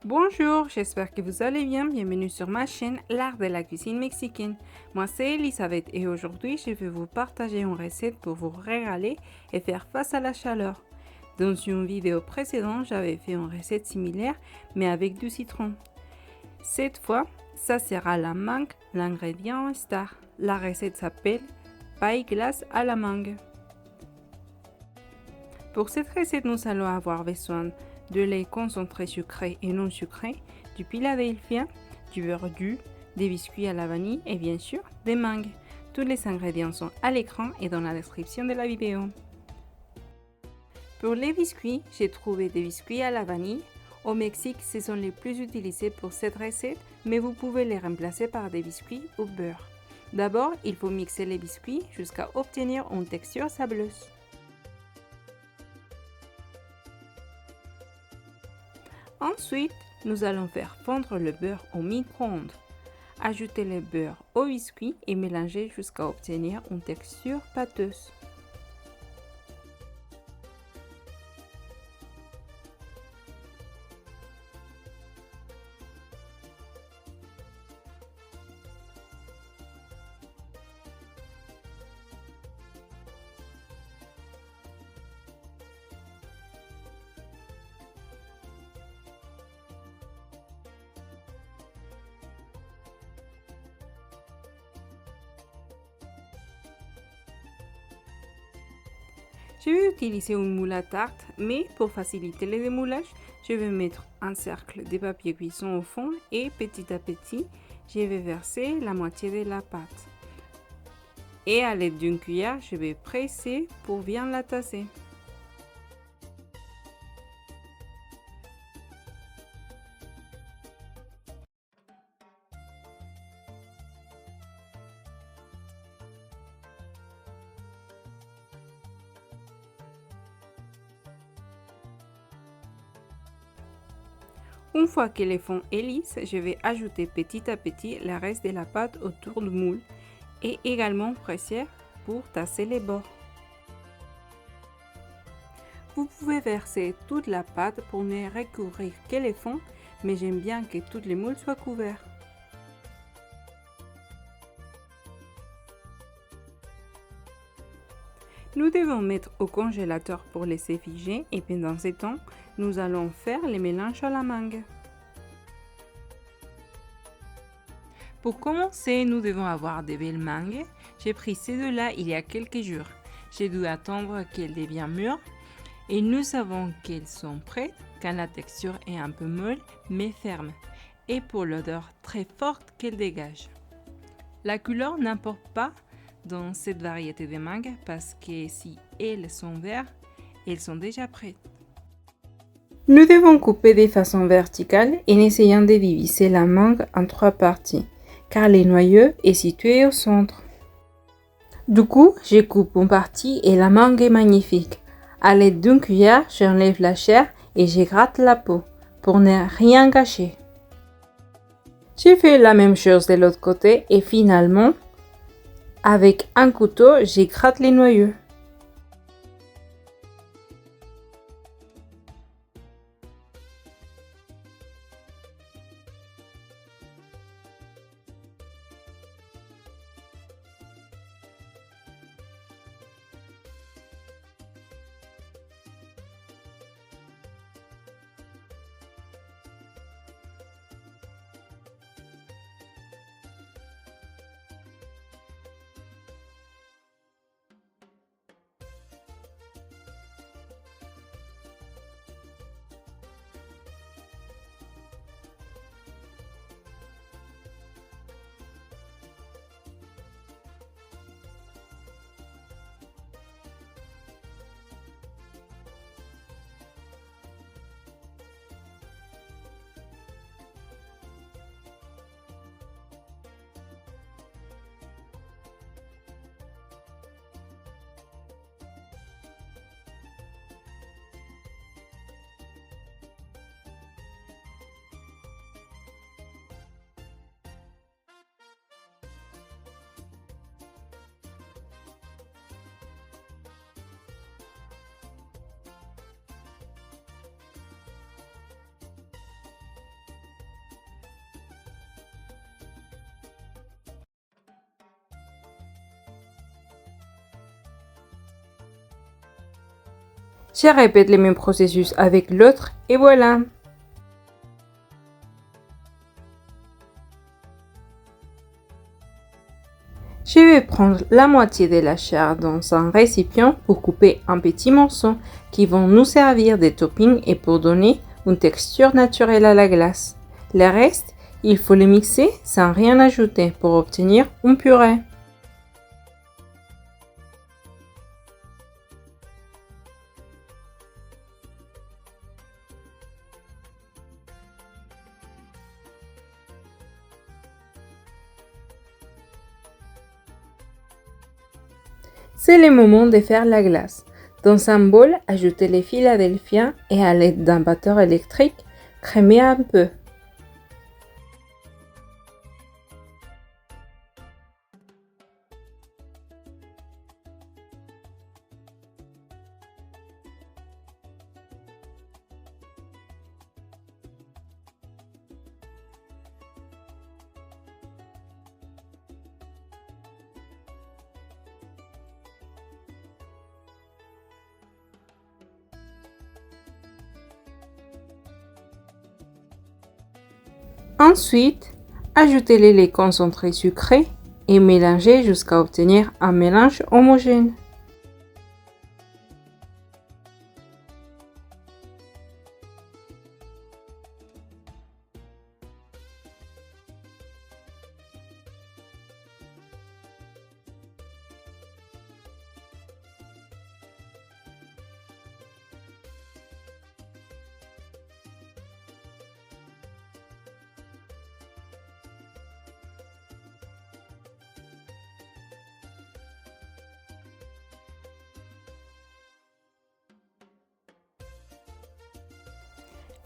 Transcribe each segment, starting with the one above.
Bonjour, j'espère que vous allez bien. Bienvenue sur ma chaîne L'Art de la cuisine mexicaine. Moi c'est Elisabeth et aujourd'hui je vais vous partager une recette pour vous régaler et faire face à la chaleur. Dans une vidéo précédente, j'avais fait une recette similaire mais avec du citron. Cette fois, ça sera la mangue, l'ingrédient star. La recette s'appelle paille glace à la mangue. Pour cette recette, nous allons avoir besoin de lait concentré sucré et non sucré, du Philadelphia, du beurre dur, des biscuits à la vanille et bien sûr des mangues. Tous les ingrédients sont à l'écran et dans la description de la vidéo. Pour les biscuits, j'ai trouvé des biscuits à la vanille. Au Mexique, ce sont les plus utilisés pour cette recette, mais vous pouvez les remplacer par des biscuits au beurre. D'abord, il faut mixer les biscuits jusqu'à obtenir une texture sableuse. Ensuite, nous allons faire fondre le beurre au micro-ondes. Ajoutez le beurre au biscuit et mélangez jusqu'à obtenir une texture pâteuse. Je vais utiliser une moule à tarte, mais pour faciliter le démoulage, je vais mettre un cercle de papier cuisson au fond et petit à petit, je vais verser la moitié de la pâte. Et à l'aide d'une cuillère, je vais presser pour bien la tasser. Une fois que le fond est lisse, je vais ajouter petit à petit le reste de la pâte autour du moule et également presser pour tasser les bords. Vous pouvez verser toute la pâte pour ne recouvrir que le fond, mais j'aime bien que tous les moules soient couverts. Nous devons mettre au congélateur pour laisser figer et pendant ce temps, nous allons faire les mélanges à la mangue. Pour commencer, nous devons avoir des belles mangues. J'ai pris ces deux-là il y a quelques jours. J'ai dû attendre qu'elles deviennent mûres et nous savons qu'elles sont prêtes quand la texture est un peu molle mais ferme et pour l'odeur très forte qu'elles dégagent. La couleur n'importe pas dans cette variété de mangue parce que si elles sont vertes, elles sont déjà prêtes. Nous devons couper de façon verticale en essayant de diviser la mangue en 3 parties, car le noyau est situé au centre. Du coup, je coupe une partie et la mangue est magnifique. À l'aide d'une cuillère, j'enlève la chair et je gratte la peau pour ne rien gâcher. J'ai fait la même chose de l'autre côté et finalement, avec un couteau, je gratte les noyaux. Je répète le même processus avec l'autre et voilà. Je vais prendre la moitié de la chair dans un récipient pour couper un petit morceau qui vont nous servir de topping et pour donner une texture naturelle à la glace. Le reste, il faut le mixer sans rien ajouter pour obtenir une purée. C'est le moment de faire la glace. Dans un bol, ajoutez les Philadelphia et à l'aide d'un batteur électrique, crémez un peu. Ensuite, ajoutez le lait concentré sucré et mélangez jusqu'à obtenir un mélange homogène.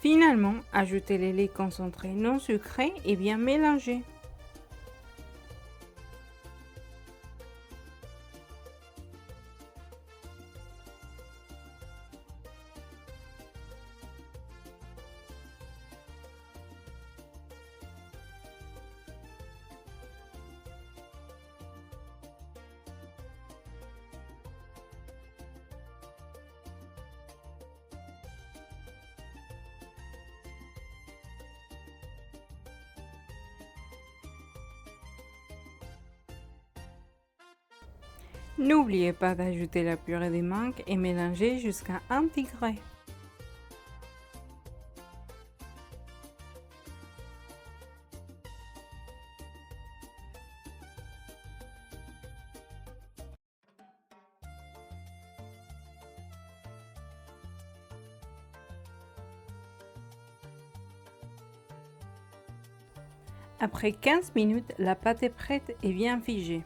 Finalement, ajoutez le lait concentré non sucré et bien mélangez. N'oubliez pas d'ajouter la purée de mangue et mélanger jusqu'à intégrer. Après 15 minutes, la pâte est prête et bien figée.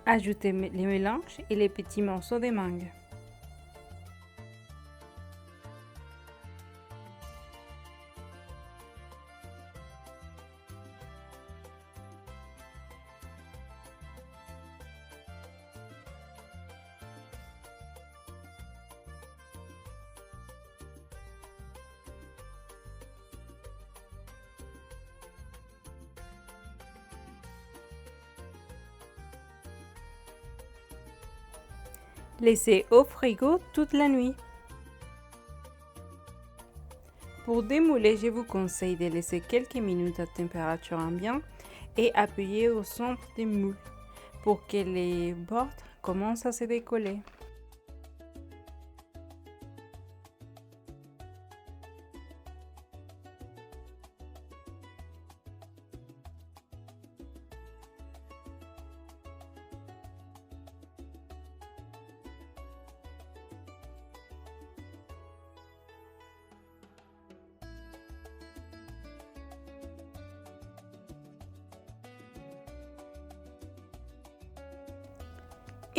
Ajoutez les mélanges et les petits morceaux de mangue. Laissez au frigo toute la nuit. Pour démouler, je vous conseille de laisser quelques minutes à température ambiante et appuyer au centre du moule pour que les bords commencent à se décoller.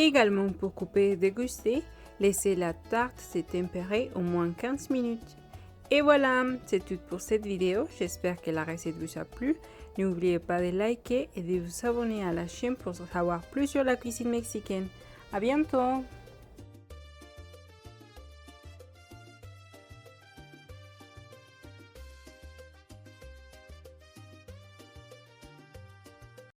Également pour couper et déguster, laissez la tarte se tempérer au moins 15 minutes. Et voilà, c'est tout pour cette vidéo. J'espère que la recette vous a plu. N'oubliez pas de liker et de vous abonner à la chaîne pour savoir plus sur la cuisine mexicaine. À bientôt!